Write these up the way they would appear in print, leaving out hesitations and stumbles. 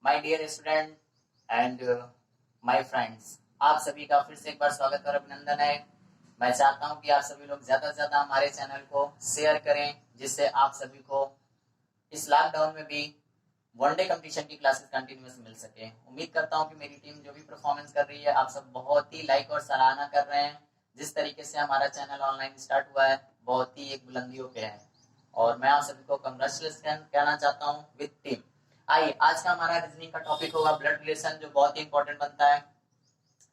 My dear student and my friends, आप सभी का फिर से एक बार स्वागत और अभिनंदन है। मैं चाहता हूं कि आप सभी लोग ज्यादा से ज्यादा हमारे चैनल को शेयर करें, जिससे आप सभी को इस लॉकडाउन में भी वनडे कंपटीशन की क्लासेस कंटिन्यूस मिल सके। उम्मीद करता हूं कि मेरी टीम जो भी परफॉर्मेंस कर रही है, आप सब बहुत ही लाइक और सराहना कर रहे हैं। जिस तरीके से हमारा चैनल ऑनलाइन स्टार्ट हुआ है, बहुत ही एक बुलंदियों पे है और मैं आप सभी को कंग्रेचुलेशन कहना चाहता हूं विद टीम। आइए, आज का हमारा रीजनिंग का टॉपिक होगा ब्लड रिलेशन, जो बहुत ही इंपॉर्टेंट बनता है।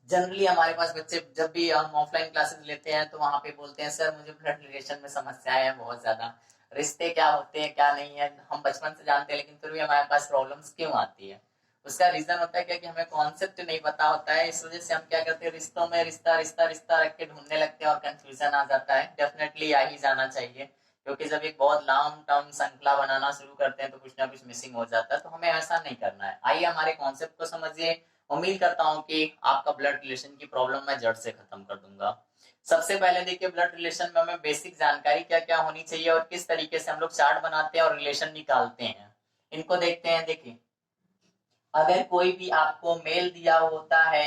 जनरली हमारे पास बच्चे जब भी हम ऑफलाइन क्लासेस लेते हैं तो वहां पे बोलते हैं, सर मुझे ब्लड रिलेशन में समस्याएं हैं बहुत ज्यादा, रिश्ते क्या होते हैं क्या नहीं है हम बचपन से जानते हैं, लेकिन फिर भी हमारे पास प्रॉब्लम्स क्यों आती है। उसका रीजन होता है क्या कि हमें कॉन्सेप्ट नहीं पता होता है। इस वजह से हम क्या करते हैं, रिश्तों में रिश्ता रिश्ता रिश्ता रख के ढूंढने लगते हैं और कंफ्यूजन आ जाता है। डेफिनेटली आ ही जाना चाहिए, क्योंकि जब एक बहुत लॉन्ग टर्म श्रृंखला बनाना शुरू करते हैं तो कुछ ना कुछ मिसिंग हो जाता है। तो हमें ऐसा नहीं करना है। आइए हमारे कॉन्सेप्ट को समझिए। उम्मीद करता हूं कि आपका ब्लड रिलेशन की प्रॉब्लम मैं जड़ से खत्म कर दूंगा। सबसे पहले देखिए, ब्लड रिलेशन में हमें बेसिक जानकारी क्या क्या होनी चाहिए और किस तरीके से हम लोग चार्ट बनाते हैं और रिलेशन निकालते हैं, इनको देखते हैं। देखिए, अगर कोई भी आपको मेल दिया होता है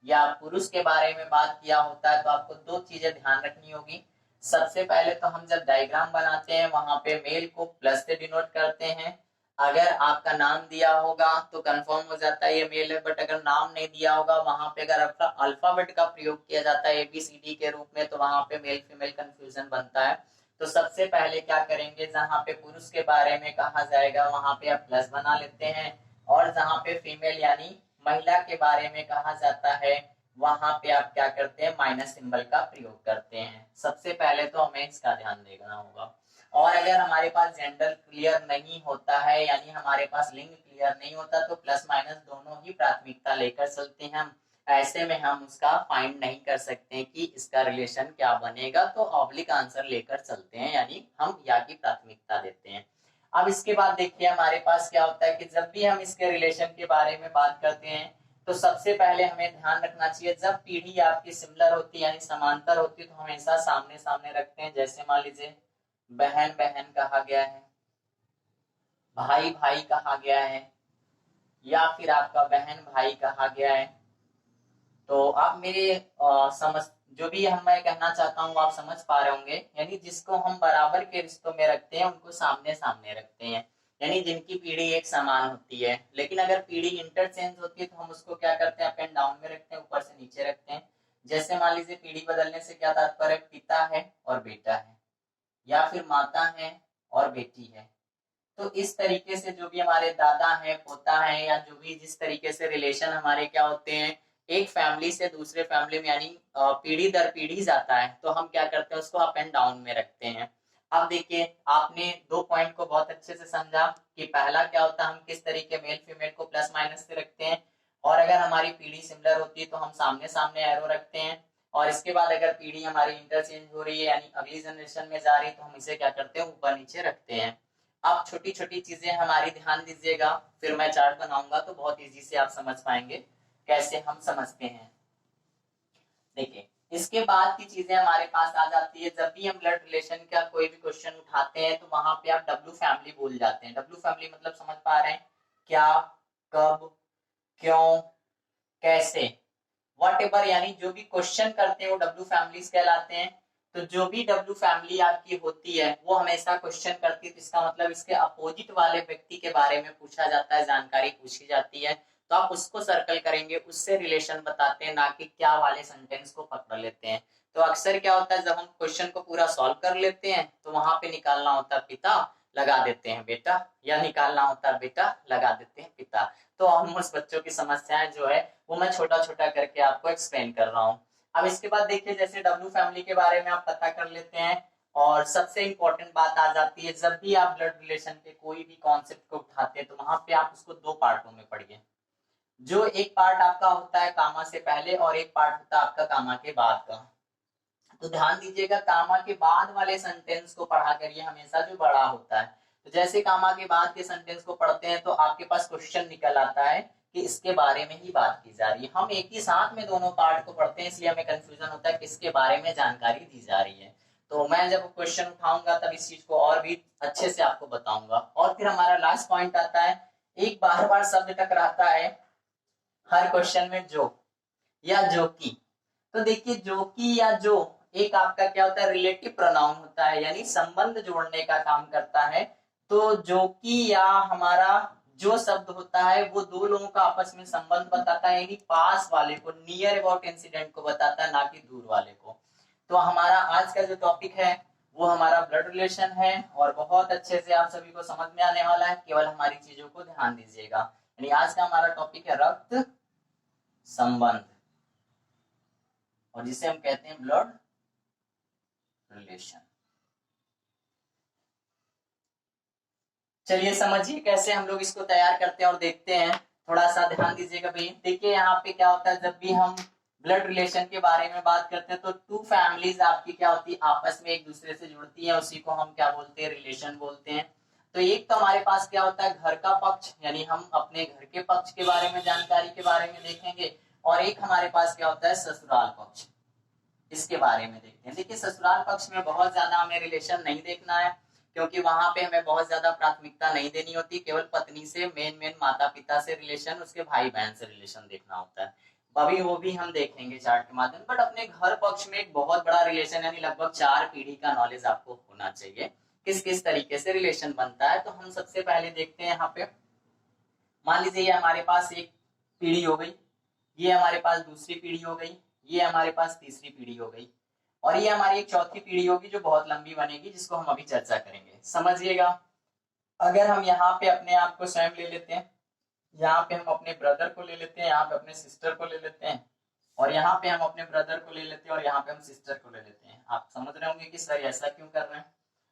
या पुरुष के बारे में बात किया होता है तो आपको दो चीजें ध्यान रखनी होगी। सबसे पहले तो हम जब डायग्राम बनाते हैं वहां पे मेल को प्लस से डिनोट करते हैं। अगर आपका नाम दिया होगा तो कंफर्म हो जाता है ये मेल है, बट अगर नाम नहीं दिया होगा वहां पे अगर आपका अल्फाबेट का प्रयोग किया जाता है ABCD के रूप में, तो वहां पे मेल फीमेल कंफ्यूजन बनता है। तो सबसे पहले क्या करेंगे, जहां पे पुरुष के बारे में कहा जाएगा वहां पे आप प्लस बना लेते हैं, और जहां पे फीमेल यानी महिला के बारे में कहा जाता है वहां पे आप क्या करते हैं, माइनस सिंबल का प्रयोग करते हैं। सबसे पहले तो हमें इसका ध्यान देना होगा। और अगर हमारे पास जेंडर क्लियर नहीं होता है, यानी हमारे पास लिंग क्लियर नहीं होता, तो प्लस माइनस दोनों ही प्राथमिकता लेकर चलते हैं हम। ऐसे में हम उसका फाइंड नहीं कर सकते कि इसका रिलेशन क्या बनेगा, तो ऑब्लिक आंसर लेकर चलते हैं, यानी हम या की प्राथमिकता देते हैं। अब इसके बाद देखिए हमारे पास क्या होता है कि जब भी हम इसके रिलेशन के बारे में बात करते हैं तो सबसे पहले हमें ध्यान रखना चाहिए, जब पीढ़ी आपकी सिमिलर होती है यानी समांतर होती है तो हमेशा सामने सामने रखते हैं। जैसे मान लीजिए बहन बहन कहा गया है, भाई भाई कहा गया है, या फिर आपका बहन भाई कहा गया है। तो आप मेरे समझ जो भी हम मैं कहना चाहता हूँ आप समझ पा रहे होंगे। यानी जिसको हम बराबर के रिश्तों में रखते हैं उनको सामने सामने रखते हैं, यानी जिनकी पीढ़ी एक समान होती है। लेकिन अगर पीढ़ी इंटरचेंज होती है तो हम उसको क्या करते हैं, अप एंड डाउन में रखते हैं, ऊपर से नीचे रखते हैं। जैसे मान लीजिए पीढ़ी बदलने से क्या तात्पर्य, पिता है और बेटा है, या फिर माता है और बेटी है। तो इस तरीके से जो भी हमारे दादा हैं पोता है, या जो भी जिस तरीके से रिलेशन हमारे क्या होते हैं, एक फैमिली से दूसरे फैमिली में यानी पीढ़ी दर पीढ़ी जाता है, तो हम क्या करते हैं, उसको अप एंड डाउन में रखते हैं। अब देखिए, आपने दो पॉइंट को बहुत अच्छे से समझा कि पहला क्या होता है, हम किस तरीके मेल फीमेल को प्लस माइनस से रखते हैं, और अगर हमारी पीढ़ी सिमिलर होती है तो हम सामने सामने एरो रखते हैं। और इसके बाद अगर पीढ़ी हमारी इंटरचेंज हो रही है यानी अगली जनरेशन में जा रही है तो हम इसे क्या करते हैं, ऊपर नीचे रखते हैं। आप छोटी छोटी चीजें हमारी ध्यान दीजिएगा, फिर मैं चार्ट बनाऊंगा तो बहुत इजी से आप समझ पाएंगे कैसे हम समझते हैं। देखिए, इसके बाद की चीजें हमारे पास आ जाती है, जब भी हम ब्लड रिलेशन का कोई भी क्वेश्चन उठाते हैं तो वहां पे आप डब्ल्यू फैमिली भूल जाते हैं। डब्ल्यू फैमिली मतलब समझ पा रहे हैं, क्या, कब, क्यों, कैसे, वट एवर, यानी जो भी क्वेश्चन करते हैं वो डब्ल्यू फैमिलीज कहलाते हैं। तो जो भी डब्ल्यू फैमिली आपकी होती है वो हमेशा क्वेश्चन करती है, तो इसका मतलब इसके अपोजिट वाले व्यक्ति के बारे में पूछा जाता है, जानकारी पूछी जाती है। तो आप उसको सर्कल करेंगे, उससे रिलेशन बताते हैं, ना कि क्या वाले सेंटेंस को पकड़ लेते हैं। तो अक्सर क्या होता है, जब हम क्वेश्चन को पूरा सॉल्व कर लेते हैं तो वहां पे निकालना होता है पिता, लगा देते हैं बेटा, या निकालना होता है बेटा, लगा देते हैं पिता। तो ऑलमोस्ट बच्चों की समस्याएं जो है वो मैं छोटा छोटा करके आपको एक्सप्लेन कर रहा हूँ। अब इसके बाद देखिए, जैसे डब्ल्यू फैमिली के बारे में आप पता कर लेते हैं, और सबसे इंपॉर्टेंट बात आ जाती है, जब भी आप ब्लड रिलेशन के कोई भी कॉन्सेप्ट को उठाते हैं तो वहां पे आप उसको दो पार्टों में पढ़िए। जो एक पार्ट आपका होता है कामा से पहले और एक पार्ट होता है आपका कामा के बाद का। तो ध्यान दीजिएगा, कामा के बाद वाले सेंटेंस को पढ़ा करिए हमेशा, जो बड़ा होता है। तो जैसे कामा के बाद के सेंटेंस को पढ़ते हैं तो आपके पास क्वेश्चन निकल आता है कि इसके बारे में ही बात की जा रही है। हम एक ही साथ में दोनों पार्ट को पढ़ते हैं, इसलिए हमें कंफ्यूजन होता है किसके बारे में जानकारी दी जा रही है। तो मैं जब क्वेश्चन उठाऊंगा तब इस चीज को और भी अच्छे से आपको बताऊंगा। और फिर हमारा लास्ट पॉइंट आता है एक बार बार शब्द टकराता है हर क्वेश्चन में, जो या जो की। तो देखिए जो की या जो एक आपका क्या होता है, रिलेटिव प्रोनाउन होता है, यानी संबंध जोड़ने का काम करता है। तो जो की या हमारा जो शब्द होता है वो दो लोगों का आपस में संबंध बताता है, यानी पास वाले को, नियर अबाउट इंसिडेंट को बताता है, ना कि दूर वाले को। तो हमारा आज का जो टॉपिक है वो हमारा ब्लड रिलेशन है, और बहुत अच्छे से आप सभी को समझ में आने वाला है, केवल हमारी चीजों को ध्यान दीजिएगा। यानी आज का हमारा टॉपिक है रक्त संबंध, और जिसे हम कहते हैं ब्लड रिलेशन। चलिए समझिए कैसे हम लोग इसको तैयार करते हैं और देखते हैं। थोड़ा सा ध्यान दीजिएगा भाई। देखिए यहाँ पे क्या होता है, जब भी हम ब्लड रिलेशन के बारे में बात करते हैं तो टू फैमिलीज आपकी क्या होती है, आपस में एक दूसरे से जुड़ती है, उसी को हम क्या बोलते हैं, रिलेशन बोलते हैं। तो एक तो हमारे पास क्या होता है, घर का पक्ष, यानी हम अपने घर के पक्ष के बारे में, जानकारी के बारे में देखेंगे, और एक हमारे पास क्या होता है, ससुराल पक्ष, इसके बारे में देखते हैं। देखिए ससुराल पक्ष में बहुत ज्यादा हमें रिलेशन नहीं देखना है, क्योंकि वहां पे हमें बहुत ज्यादा प्राथमिकता नहीं देनी होती, केवल पत्नी से, मेन माता पिता से रिलेशन, उसके भाई बहन से रिलेशन देखना होता है। अभी वो भी हम देखेंगे चार्ट के माध्यम। बट अपने घर पक्ष में एक बहुत बड़ा रिलेशन, यानी लगभग 4 पीढ़ी का नॉलेज आपको होना चाहिए, किस किस तरीके से रिलेशन बनता है। तो हम सबसे पहले देखते हैं यहाँ पे, मान लीजिए ये हमारे पास एक पीढ़ी हो गई, ये हमारे पास दूसरी पीढ़ी हो गई, ये हमारे पास तीसरी पीढ़ी हो गई, और ये हमारी एक चौथी पीढ़ी होगी जो बहुत लंबी बनेगी, जिसको हम अभी चर्चा करेंगे। समझिएगा, अगर हम यहाँ पे अपने आप को स्वयं ले लेते हैं, यहाँ पे हम अपने ब्रदर को ले लेते हैं, यहाँ पे अपने सिस्टर को ले लेते हैं, और यहाँ पे हम अपने ब्रदर को ले लेते हैं, और यहाँ पे हम सिस्टर को ले लेते हैं। आप समझ रहे होंगे कि सर ऐसा क्यों कर रहे हैं।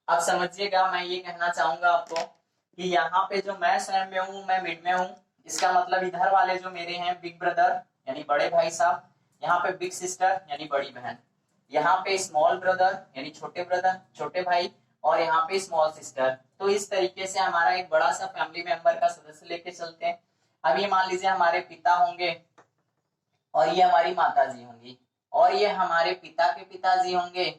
अब समझिएगा, मैं ये कहना चाहूंगा आपको कि यहाँ पे जो मैं स्वयं में हूँ, मैं मिड में हूँ, इसका मतलब इधर वाले जो मेरे हैं बिग ब्रदर यानी बड़े भाई साहब, यहाँ पे बिग सिस्टर यानी बड़ी बहन, यहाँ पे स्मॉल ब्रदर यानी छोटे ब्रदर, छोटे भाई, और यहाँ पे स्मॉल सिस्टर। तो इस तरीके से हमारा एक बड़ा सा फैमिली मेंबर का सदस्य लेके चलते हैं। अब ये मान लीजिए हमारे पिता होंगे, और ये हमारी माता जी होंगी, और ये हमारे पिता के पिताजी होंगे,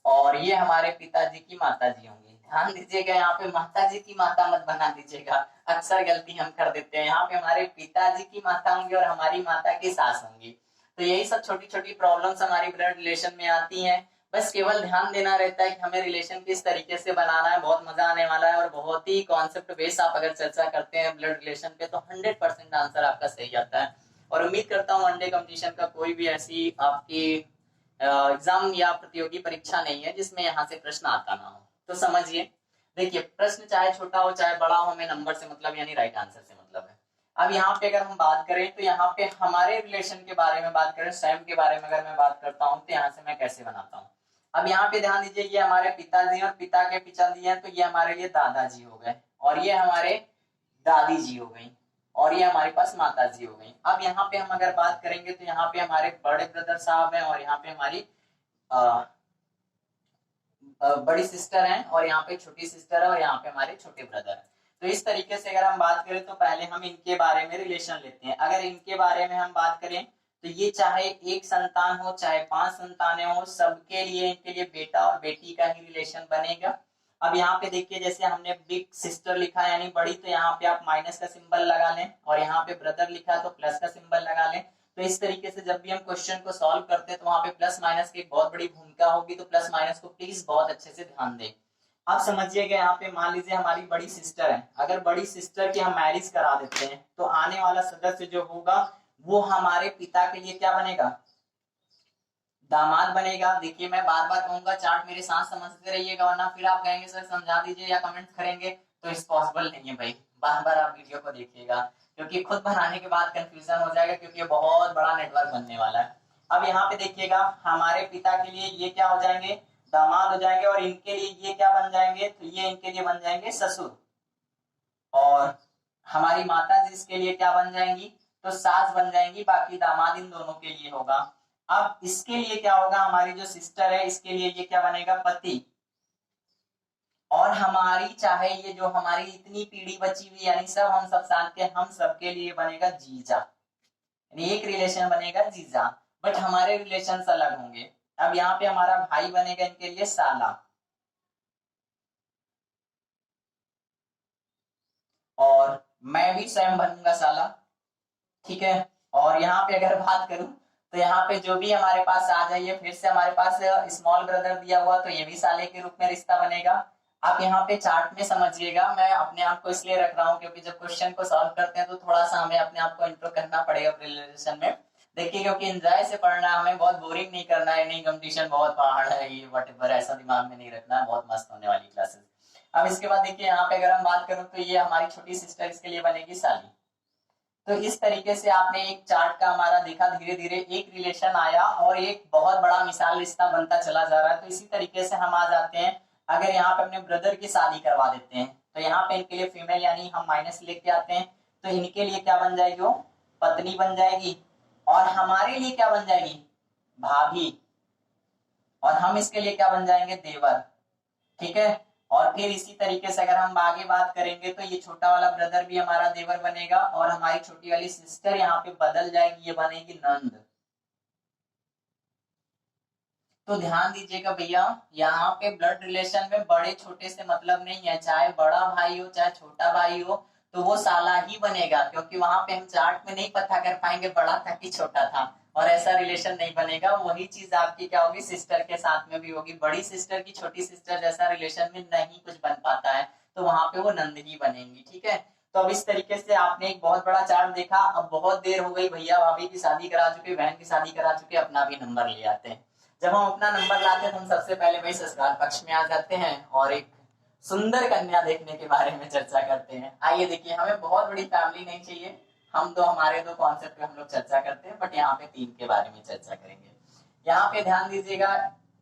और ये हमारे पिताजी की माता जी होंगी। ध्यान दीजिएगा, यहाँ पे माता जी की माता मत बना दीजिएगा, अक्सर गलती हम कर देते हैं। यहाँ पे हमारे पिताजी की माता होंगी और हमारी माता की सास होंगी। तो यही सब छोटी छोटी प्रॉब्लम्स हमारी ब्लड रिलेशन में आती हैं। बस केवल ध्यान देना रहता है कि हमें रिलेशन किस तरीके से बनाना है। बहुत मजा आने वाला है, और बहुत ही कॉन्सेप्ट बेस आप अगर चर्चा करते हैं ब्लड रिलेशन पे तो 100% आंसर आपका सही आता है। और उम्मीद करता हूँ वनडे कंपटीशन का कोई भी ऐसी आपकी एग्जाम या प्रतियोगी परीक्षा नहीं है जिसमें यहाँ से प्रश्न आता ना हो। तो समझिए, देखिए प्रश्न चाहे छोटा हो चाहे बड़ा हो, हमें नंबर से मतलब यानी राइट आंसर से मतलब है। अब यहाँ पे अगर हम बात करें तो यहाँ पे हमारे रिलेशन के बारे में बात करें, स्वयं के बारे में अगर मैं बात करता हूँ तो यहाँ से मैं कैसे बनाता हूँ। अब यहाँ पे ध्यान दीजिए, ये हमारे पिताजी और पिता के पिताजी हैं, तो ये हमारे लिए दादाजी हो गए, और ये हमारे दादी जी हो गई, और ये हमारे पास माता जी हो गई। अब यहाँ पे हम अगर बात करेंगे तो यहाँ पे हमारे बड़े ब्रदर साहब हैं, और यहाँ पे हमारी बड़ी सिस्टर हैं, और यहाँ पे छोटी सिस्टर है, और यहाँ पे हमारे छोटे ब्रदर हैं। तो इस तरीके से अगर हम बात करें तो पहले हम इनके बारे में रिलेशन लेते हैं। अगर इनके बारे में हम बात करें तो ये चाहे एक संतान हो चाहे 5 संतानें हो, सबके लिए इनके लिए बेटा और बेटी का ही रिलेशन बनेगा। अब यहाँ पे देखिए, जैसे हमने बिग सिस्टर लिखा है यानी बड़ी, तो यहाँ पे आप माइनस का सिंबल लगा लें, और यहाँ पे ब्रदर लिखा तो प्लस का सिंबल लगा लें। तो इस तरीके से जब भी हम क्वेश्चन को सॉल्व करते हैं तो वहां पे प्लस माइनस की एक बहुत बड़ी भूमिका होगी। तो प्लस माइनस को प्लीज बहुत अच्छे से ध्यान दें। आप समझिएगा, यहाँ पे मान लीजिए हमारी बड़ी सिस्टर है, अगर बड़ी सिस्टर की हम मैरिज करा देते हैं तो आने वाला सदस्य जो होगा वो हमारे पिता के लिए क्या बनेगा, दामाद बनेगा। देखिए मैं बार बार कहूंगा, चार्ट मेरे साथ समझते रहिएगा, वरना फिर आप कहेंगे सर समझा दीजिए या कमेंट करेंगे, तो इस पॉसिबल नहीं है भाई। बार बार आप वीडियो को देखिएगा, क्योंकि खुद बनाने के बाद कंफ्यूजन हो जाएगा, क्योंकि ये बहुत बड़ा नेटवर्क बनने वाला है। अब यहाँ पे देखिएगा, हमारे पिता के लिए ये क्या हो जाएंगे, दामाद हो जाएंगे, और इनके लिए ये क्या बन जाएंगे, तो ये इनके लिए बन जाएंगे ससुर, और हमारी माता जी इसके लिए क्या बन जाएंगी, तो सास बन जाएंगी। बाकी दामाद इन दोनों के लिए होगा। अब इसके लिए क्या होगा, हमारी जो सिस्टर है इसके लिए ये क्या बनेगा, पति, और हमारी चाहे ये जो हमारी इतनी पीढ़ी बची हुई यानी सब हम सब साथ के, हम सबके लिए बनेगा जीजा, यानी एक रिलेशन बनेगा जीजा, बट हमारे रिलेशन अलग होंगे। अब यहाँ पे हमारा भाई बनेगा इनके लिए साला, और मैं भी स्वयं बनूंगा साला, ठीक है। और यहाँ पे अगर बात करूं तो यहाँ पे जो भी हमारे पास आ जाइए, फिर से हमारे पास स्मॉल ब्रदर दिया हुआ, तो ये भी साले के रूप में रिश्ता बनेगा। आप यहाँ पे चार्ट में समझिएगा, मैं अपने आप को इसलिए रख रहा हूँ क्योंकि जब क्वेश्चन को सॉल्व करते हैं तो थोड़ा सा हमें अपने आप को इंट्रो करना पड़ेगा प्रिपरेशन में। देखिए क्योंकि एंजॉय से पढ़ना है हमें, बहुत बोरिंग नहीं करना है, नहीं कंपटीशन बहुत पहाड़ है ये वट ऐसा दिमाग में नहीं रखना है, बहुत मस्त होने वाली क्लासेस। अब इसके बाद देखिए यहाँ पे अगर हम बात करूं तो ये हमारी छोटी सिस्टर, इसके लिए बनेगी साली। तो इस तरीके से आपने एक चार्ट का हमारा देखा, धीरे धीरे एक रिलेशन आया और एक बहुत बड़ा मिसाल रिश्ता बनता चला जा रहा है। तो इसी तरीके से हम आ जाते हैं, अगर यहाँ पे अपने ब्रदर की शादी करवा देते हैं तो यहाँ पे इनके लिए फीमेल यानी हम माइनस लेके आते हैं, तो इनके लिए क्या बन जाएगी, वो पत्नी बन जाएगी। और हमारे लिए क्या बन जाएगी, भाभी। और हम इसके लिए क्या बन जाएंगे, देवर, ठीक है। और फिर इसी तरीके से अगर हम आगे बात करेंगे तो ये छोटा वाला ब्रदर भी हमारा देवर बनेगा और हमारी छोटी वाली सिस्टर यहाँ पे बदल जाएगी, ये बनेगी नंद। तो ध्यान दीजिएगा भैया, यहाँ पे ब्लड रिलेशन में बड़े छोटे से मतलब नहीं है, चाहे बड़ा भाई हो चाहे छोटा भाई हो तो वो साला ही बनेगा, क्योंकि वहां पे हम चार्ट में नहीं पता कर पाएंगे बड़ा था कि छोटा था, और ऐसा रिलेशन नहीं बनेगा। वही चीज आपकी क्या होगी, सिस्टर के साथ में भी होगी, बड़ी सिस्टर की छोटी सिस्टर जैसा रिलेशन में नहीं कुछ बन पाता है, तो वहां पे वो नंद ही बनेंगी, ठीक है। तो अब इस तरीके से आपने एक बहुत बड़ा चार्ट देखा। अब बहुत देर हो गई, भैया भाभी की शादी करा चुके, बहन की शादी करा चुके, अपना भी नंबर ले आते हैं। जब हम अपना नंबर लाते हैं तो हम सबसे पहले भाई ससुराल पक्ष में आ जाते हैं और एक सुंदर कन्या देखने के बारे में चर्चा करते हैं। आइए देखिए, हमें बहुत बड़ी फैमिली नहीं चाहिए, हम तो हमारे दो कॉन्सेप्ट पे हम लोग चर्चा करते हैं, बट यहाँ पे तीन के बारे में चर्चा करेंगे। यहाँ पे ध्यान दीजिएगा,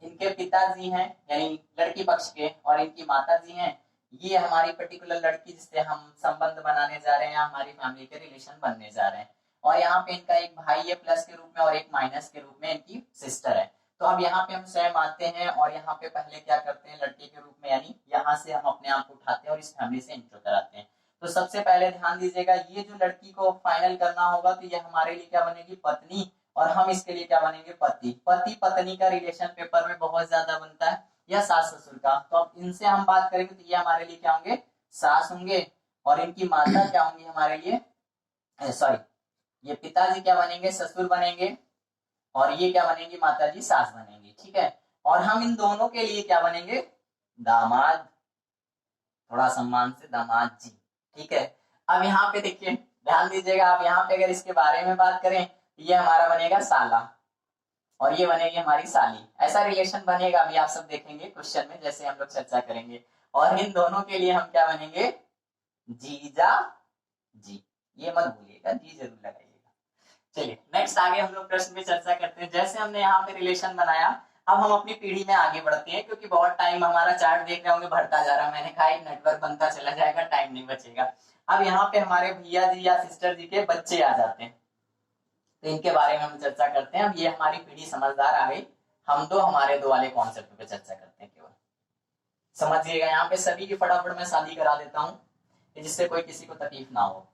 इनके पिताजी हैं यानी लड़की पक्ष के, और इनकी माता जी हैं, ये हमारी पर्टिकुलर लड़की जिससे हम संबंध बनाने जा रहे हैं, हमारी फैमिली के रिलेशन बनने जा रहे हैं। और यहाँ पे इनका एक भाई है प्लस के रूप में और एक माइनस के रूप में इनकी सिस्टर है। तो अब यहाँ पे हम स्वयं आते हैं और यहाँ पे पहले क्या करते हैं, लड़के के रूप में यानी यहाँ से हम अपने आप को उठाते हैं और इस फैमिली से इंट्रो कराते हैं। तो सबसे पहले ध्यान दीजिएगा, ये जो लड़की को फाइनल करना होगा तो ये हमारे लिए क्या बनेगी, पत्नी, और हम इसके लिए क्या बनेंगे, पति। पति पत्नी का रिलेशन पेपर में बहुत ज्यादा बनता है, या सास ससुर का। तो अब इनसे हम बात करेंगे तो ये हमारे लिए क्या होंगे, सास होंगे, और इनकी माता क्या होंगी हमारे लिए, सॉरी, ये पिताजी क्या बनेंगे, ससुर बनेंगे, और ये क्या बनेंगी, माताजी सास बनेंगी, ठीक है। और हम इन दोनों के लिए क्या बनेंगे, दामाद, थोड़ा सम्मान से दामाद जी, ठीक है। अब यहाँ पे देखिए, ध्यान दीजिएगा, आप यहाँ पे अगर इसके बारे में बात करें, ये हमारा बनेगा साला और ये बनेगी हमारी साली। ऐसा रिलेशन बनेगा, अभी आप सब देखेंगे क्वेश्चन में जैसे हम लोग चर्चा करेंगे। और इन दोनों के लिए हम क्या बनेंगे, जीजा जी, ये मत भूलिएगा, जी जरूर लगाइएगा। चलिए नेक्स्ट आगे हम लोग प्रश्न में चर्चा करते हैं। जैसे हमने यहाँ पे रिलेशन बनाया, अब हम अपनी पीढ़ी में आगे बढ़ते हैं, क्योंकि बहुत टाइम हमारा चार्ट देख रहे होंगे बढ़ता जा रहा है, मैंने कहा नेटवर्क बनता चला जाएगा, टाइम नहीं बचेगा। अब यहाँ पे हमारे भैया जी या सिस्टर जी के बच्चे आ जाते हैं, तो इनके बारे में हम चर्चा करते हैं। अब ये हमारी पीढ़ी समझदार आ गई, हम दो हमारे दो वाले कॉन्सेप्ट पे चर्चा करते हैं केवल। समझिएगा, यहाँ पे सभी की फटाफट मैं शादी करा देता हूँ जिससे कोई किसी को तकलीफ ना हो,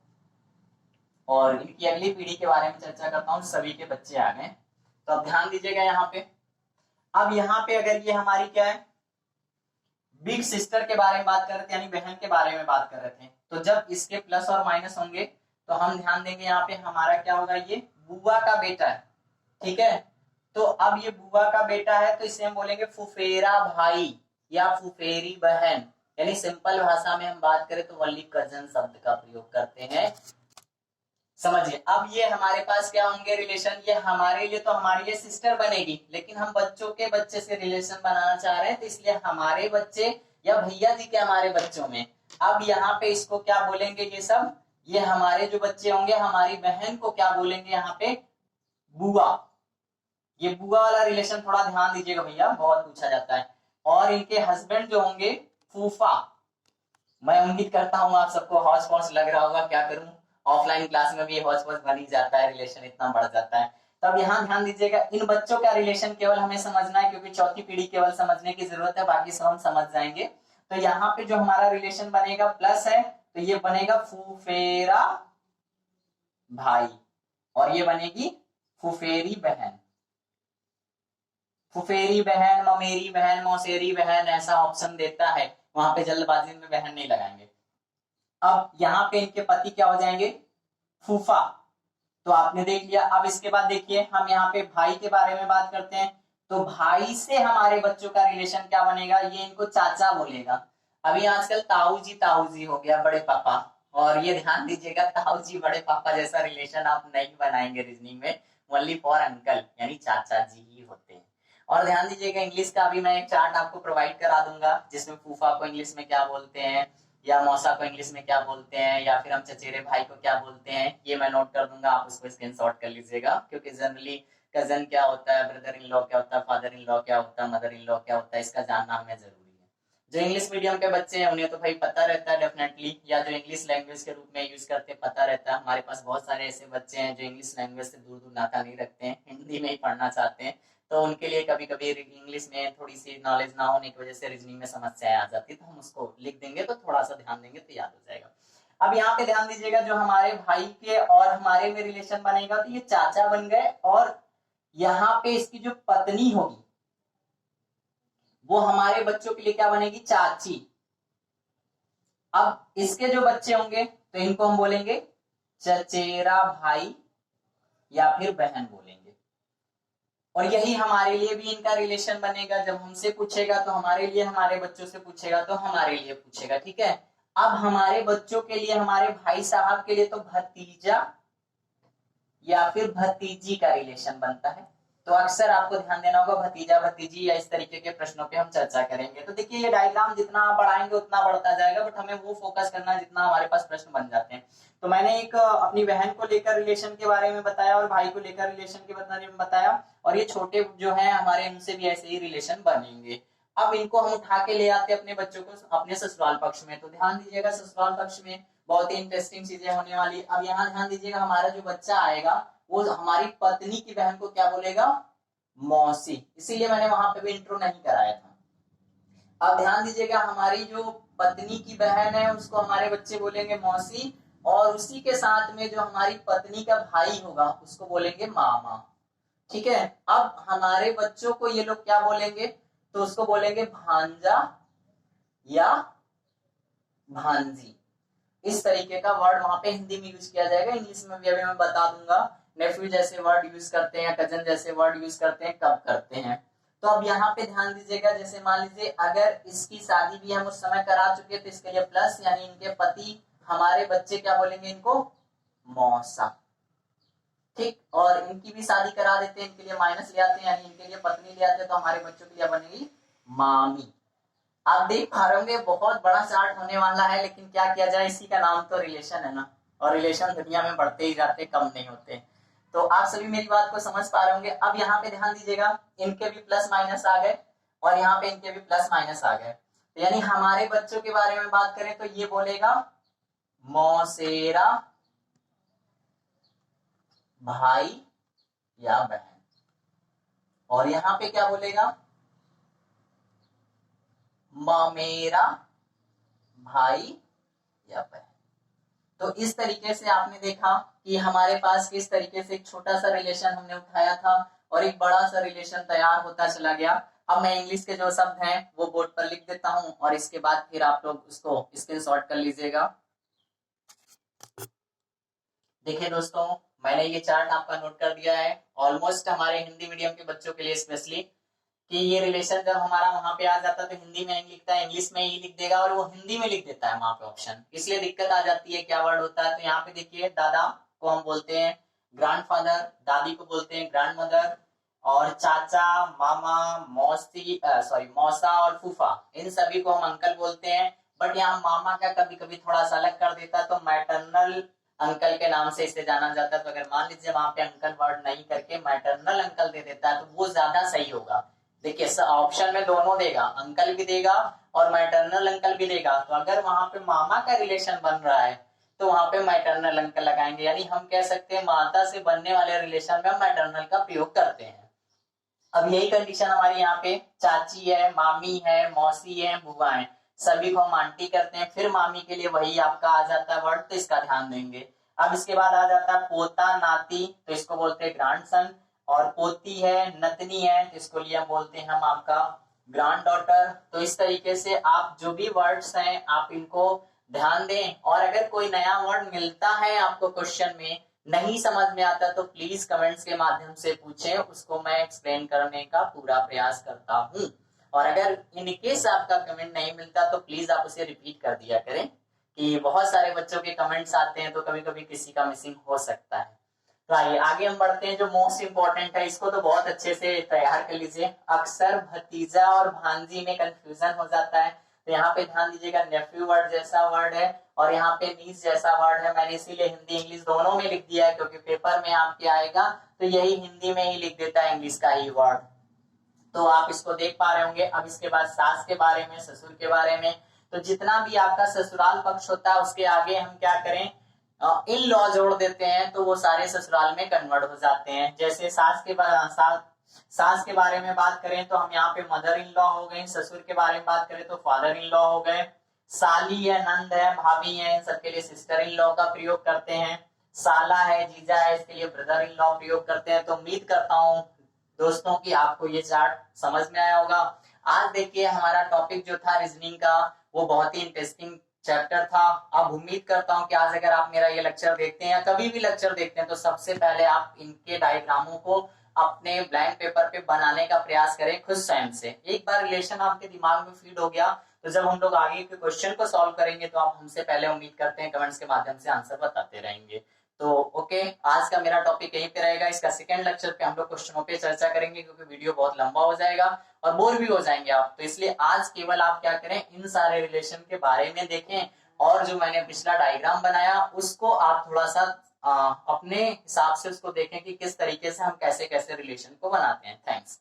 और इनकी अगली पीढ़ी के बारे में चर्चा करता हूँ। सभी के बच्चे आ गए, तो अब ध्यान दीजिएगा यहाँ पे। अब यहाँ पे अगर ये हमारी क्या है, बिग सिस्टर के बारे में बात कर रहे थे, यानी बहन के बारे में बात कर रहे थे, तो जब इसके प्लस और माइनस होंगे तो हम ध्यान देंगे यहाँ पे हमारा क्या होगा, ये बुआ का बेटा है, ठीक है। तो अब ये बुआ का बेटा है तो इसे हम बोलेंगे फुफेरा भाई या फुफेरी बहन, यानी सिंपल भाषा में हम बात करें तो वली कजन शब्द का प्रयोग करते हैं, समझिए। अब ये हमारे पास क्या होंगे रिलेशन, ये हमारे लिए तो हमारी ये सिस्टर बनेगी, लेकिन हम बच्चों के बच्चे से रिलेशन बनाना चाह रहे हैं, तो इसलिए हमारे बच्चे या भैया जी के हमारे बच्चों में, अब यहाँ पे इसको क्या बोलेंगे, ये सब ये हमारे जो बच्चे होंगे, हमारी बहन को क्या बोलेंगे यहाँ पे, बुआ। ये बुआ वाला रिलेशन थोड़ा ध्यान दीजिएगा भैया, बहुत पूछा जाता है। और इनके हस्बैंड जो होंगे फूफा। मैं उम्मीद करता हूँ आप सबको हौच पौच लग रहा होगा, क्या करूं, ऑफलाइन क्लास में भी हौच पौच बन ही जाता है, रिलेशन इतना बढ़ जाता है। तब यहाँ ध्यान दीजिएगा, इन बच्चों का रिलेशन केवल हमें समझना है, क्योंकि चौथी पीढ़ी केवल समझने की जरूरत है, बाकी सब हम समझ जाएंगे। तो यहाँ पे जो हमारा रिलेशन बनेगा प्लस है, तो ये बनेगा फूफेरा भाई, और ये बनेगी फुफेरी बहन। फुफेरी बहन, ममेरी बहन, मौसेरी बहन, ऐसा ऑप्शन देता है, वहां पे जल्दबाजी में बहन नहीं लगाएंगे। अब यहाँ पे इनके पति क्या हो जाएंगे, फूफा। तो आपने देख लिया। अब इसके बाद देखिए हम यहाँ पे भाई के बारे में बात करते हैं। तो भाई से हमारे बच्चों का रिलेशन क्या बनेगा, ये इनको चाचा बोलेगा। अभी आजकल ताऊ जी हो गया, बड़े पापा। और ये ध्यान दीजिएगा, ताऊ जी बड़े पापा जैसा रिलेशन आप नहीं बनाएंगे रीजनिंग में, ओनली फॉर अंकल यानी चाचा जी ही होते हैं। और ध्यान दीजिएगा, इंग्लिश का भी मैं एक चार्ट आपको प्रोवाइड करा दूंगा, जिसमें फूफा को इंग्लिश में क्या बोलते हैं, या मौसा को इंग्लिश में क्या बोलते हैं, या फिर हम चचेरे भाई को क्या बोलते हैं, ये मैं नोट कर दूंगा, आप उसको स्क्रीनशॉट कर लीजिएगा। क्योंकि जनरली कजन क्या होता है, ब्रदर इन लॉ क्या होता है, फादर इन लॉ क्या होता है, मदर इन लॉ क्या होता है, इसका जानना हमें जरूरी है। जो इंग्लिश मीडियम के बच्चे हैं उन्हें तो भाई पता रहता है डेफिनेटली, या जो इंग्लिश लैंग्वेज के रूप में यूज करते हैं पता रहता है। हमारे पास बहुत सारे ऐसे बच्चे हैं जो इंग्लिश लैंग्वेज से दूर दूर नाता नहीं रखते हैं, हिंदी में ही पढ़ना चाहते हैं। तो उनके लिए कभी कभी इंग्लिश में थोड़ी सी नॉलेज ना होने की वजह से रीजनिंग में समस्याएं आ जाती है, तो हम उसको लिख देंगे तो थोड़ा सा ध्यान देंगे तो याद हो जाएगा। अब यहाँ पे ध्यान दीजिएगा, जो हमारे भाई के और हमारे में रिलेशन बनेगा तो ये चाचा बन गए, और यहाँ पे इसकी जो पत्नी होगी वो हमारे बच्चों के लिए क्या बनेगी, चाची। अब इसके जो बच्चे होंगे तो इनको हम बोलेंगे चचेरा भाई या फिर बहन बोलेंगे। और यही हमारे लिए भी इनका रिलेशन बनेगा, जब हमसे पूछेगा तो हमारे लिए, हमारे बच्चों से पूछेगा तो हमारे लिए पूछेगा, ठीक है। अब हमारे बच्चों के लिए, हमारे भाई साहब के लिए तो भतीजा या फिर भतीजी का रिलेशन बनता है। तो अक्सर आपको ध्यान देना होगा, भतीजा भतीजी या इस तरीके के प्रश्नों पे हम चर्चा करेंगे। तो देखिए ये डायग्राम जितना आप बढ़ाएंगे उतना बढ़ता जाएगा, बट हमें वो फोकस करना है जितना हमारे पास प्रश्न बन जाते हैं। तो मैंने एक अपनी बहन को लेकर रिलेशन के बारे में बताया और भाई को लेकर रिलेशन के बारे में बताया, और ये छोटे जो है हमारे, उनसे भी ऐसे ही रिलेशन बनेंगे। अब इनको हम उठा के ले आते अपने बच्चों को अपने ससुराल पक्ष में। तो ध्यान दीजिएगा, ससुराल पक्ष में बहुत ही इंटरेस्टिंग चीजें होने वाली। अब यहाँ ध्यान दीजिएगा, हमारा जो बच्चा आएगा वो हमारी पत्नी की बहन को क्या बोलेगा, मौसी। इसीलिए मैंने वहां पे भी इंट्रो नहीं कराया था। अब ध्यान दीजिएगा, हमारी जो पत्नी की बहन है उसको हमारे बच्चे बोलेंगे मौसी, और उसी के साथ में जो हमारी पत्नी का भाई होगा उसको बोलेंगे मामा, ठीक है। अब हमारे बच्चों को ये लोग क्या बोलेंगे, तो उसको बोलेंगे भांजा या भांजी। इस तरीके का वर्ड वहां पे हिंदी में यूज किया जाएगा, इंग्लिश में भी अभी मैं बता दूंगा। नेफ्यू जैसे वर्ड यूज करते हैं, कजन जैसे वर्ड यूज करते हैं, कब करते हैं। तो अब यहाँ पे ध्यान दीजिएगा, जैसे मान लीजिए अगर इसकी शादी भी हम उस समय करा चुके तो इसके लिए प्लस, यानी इनके पति, हमारे बच्चे क्या बोलेंगे इनको, मौसा, ठीक। और इनकी भी शादी करा देते हैं, इनके लिए माइनस ले आते हैं, यानी इनके लिए पत्नी ले आते हैं, तो हमारे बच्चों के लिए बनेगी मामी। आप देख पा रहे होंगे बहुत बड़ा चार्ट होने वाला है, लेकिन क्या किया जाए, इसी का नाम तो रिलेशन है ना, और रिलेशन दुनिया में बढ़ते ही जाते, कम नहीं होते। तो आप सभी मेरी बात को समझ पा रहे होंगे। अब यहाँ पे ध्यान दीजिएगा, इनके भी प्लस माइनस आ गए और यहाँ पे इनके भी प्लस माइनस आ गए। तो यानी हमारे बच्चों के बारे में बात करें तो ये बोलेगा मौसेरा भाई या बहन, और यहाँ पे क्या बोलेगा, मामेरा भाई या बहन। तो इस तरीके से आपने देखा कि हमारे पास किस तरीके से एक छोटा सा रिलेशन हमने उठाया था और एक बड़ा सा रिलेशन तैयार होता चला गया। अब मैं इंग्लिश के जो शब्द हैं वो बोर्ड पर लिख देता हूं और इसके बाद फिर आप लोग उसको स्क्रीनशॉट कर लीजिएगा। देखिए दोस्तों, मैंने ये चार्ट आपका नोट कर दिया है, ऑलमोस्ट हमारे हिंदी मीडियम के बच्चों के लिए स्पेशली, कि ये रिलेशन जब हमारा वहां पे आ जाता है तो हिंदी में नहीं लिखता है, इंग्लिश में ही लिख देगा, और वो हिंदी में लिख देता है वहां पे ऑप्शन, इसलिए दिक्कत आ जाती है क्या वर्ड होता है। तो यहाँ पे देखिए, दादा को हम बोलते हैं ग्रैंडफादर, दादी को बोलते हैं ग्रैंड मदर, और चाचा, मामा, मौसी, सॉरी मौसा और फूफा, इन सभी को हम अंकल बोलते हैं। बट यहाँ मामा का कभी कभी थोड़ा सा अलग कर देता, तो मैटरनल अंकल के नाम से इसे जाना जाता है। तो अगर मान लीजिए वहां पे अंकल वर्ड नहीं करके मैटरनल अंकल दे देता है तो वो ज्यादा सही होगा। देखिए ऑप्शन में दोनों देगा, अंकल भी देगा और मैटरनल अंकल भी देगा। तो अगर वहां पे मामा का रिलेशन बन रहा है तो वहां पे मैटरनल अंकल लगाएंगे, यानी हम कह सकते हैं माता से बनने वाले रिलेशन में हम मैटरनल का प्रयोग करते हैं। अब यही कंडीशन हमारी यहाँ पे चाची है, मामी है, मौसी है, बुआ है, सभी को हम आंटी करते हैं। फिर मामी के लिए वही आपका आ जाता है वर्ड, तो इसका ध्यान देंगे। अब इसके बाद आ जाता है पोता नाती, तो इसको बोलते हैं ग्रैंडसन, और पोती है, नतनी है, तो इसको लिए बोलते हैं हम आपका ग्रैंड डॉटर। तो इस तरीके से आप जो भी वर्ड्स हैं आप इनको ध्यान दें। और अगर कोई नया वर्ड मिलता है आपको क्वेश्चन में, नहीं समझ में आता, तो प्लीज कमेंट्स के माध्यम से पूछें, उसको मैं एक्सप्लेन करने का पूरा प्रयास करता हूं। और अगर इन केस आपका कमेंट नहीं मिलता तो प्लीज आप उसे रिपीट कर दिया करें, कि बहुत सारे बच्चों के कमेंट्स आते हैं तो कभी कभी किसी का मिसिंग हो सकता है। तो आइए आगे हम बढ़ते हैं। जो मोस्ट इंपॉर्टेंट है इसको तो बहुत अच्छे से तैयार कर लीजिए। अक्सर भतीजा और भांजी में कंफ्यूजन हो जाता है, तो यहाँ पे ध्यान दीजिएगा, नेफ्यू वर्ड जैसा वर्ड है और यहाँ पे नीस जैसा वर्ड है। मैंने इसीलिए हिंदी इंग्लिश दोनों में लिख दिया है, क्योंकि पेपर में आपके आएगा तो यही हिंदी में ही लिख देता है इंग्लिश का ही वर्ड। तो आप इसको देख पा रहे होंगे। अब इसके बाद सास के बारे में, ससुर के बारे में, तो जितना भी आपका ससुराल पक्ष होता है उसके आगे हम क्या करें, इन लॉ जोड़ देते हैं, तो वो सारे ससुराल में कन्वर्ट हो जाते हैं। जैसे सास के बारे में बात करें तो हम यहाँ पे मदर इन लॉ हो गए, ससुर के बारे में बात करें तो फादर इन लॉ हो गए, साली है, नंद है, भाभी है, इन सबके लिए सिस्टर इन लॉ का प्रयोग करते हैं, साला है, जीजा है, इसके लिए ब्रदर इन लॉ प्रयोग करते हैं। तो उम्मीद करता हूँ दोस्तों की आपको ये चार्ट समझ में आया होगा। आज देखिए हमारा टॉपिक जो था रीजनिंग का, वो बहुत ही इंटरेस्टिंग चैप्टर था। अब उम्मीद करता हूं कि आज अगर आप मेरा ये लेक्चर देखते हैं या कभी भी लेक्चर देखते हैं तो सबसे पहले आप इनके डायग्रामों को अपने ब्लैंक पेपर पे बनाने का प्रयास करें खुद स्वयं से। एक बार रिलेशन आपके दिमाग में फीड हो गया तो जब हम लोग आगे के क्वेश्चन को सॉल्व करेंगे तो आप हमसे पहले, उम्मीद करते हैं, कमेंट्स के माध्यम से आंसर बताते रहेंगे। तो ओके, आज का मेरा टॉपिक यहीं पे रहेगा। इसका सेकंड लेक्चर पे हम लोग क्वेश्चनों पे चर्चा करेंगे, क्योंकि वीडियो बहुत लंबा हो जाएगा और बोर भी हो जाएंगे आप। तो इसलिए आज केवल आप क्या करें, इन सारे रिलेशन के बारे में देखें और जो मैंने पिछला डायग्राम बनाया उसको आप थोड़ा सा अपने हिसाब से उसको देखें कि किस तरीके से हम कैसे कैसे रिलेशन को बनाते हैं। थैंक्स।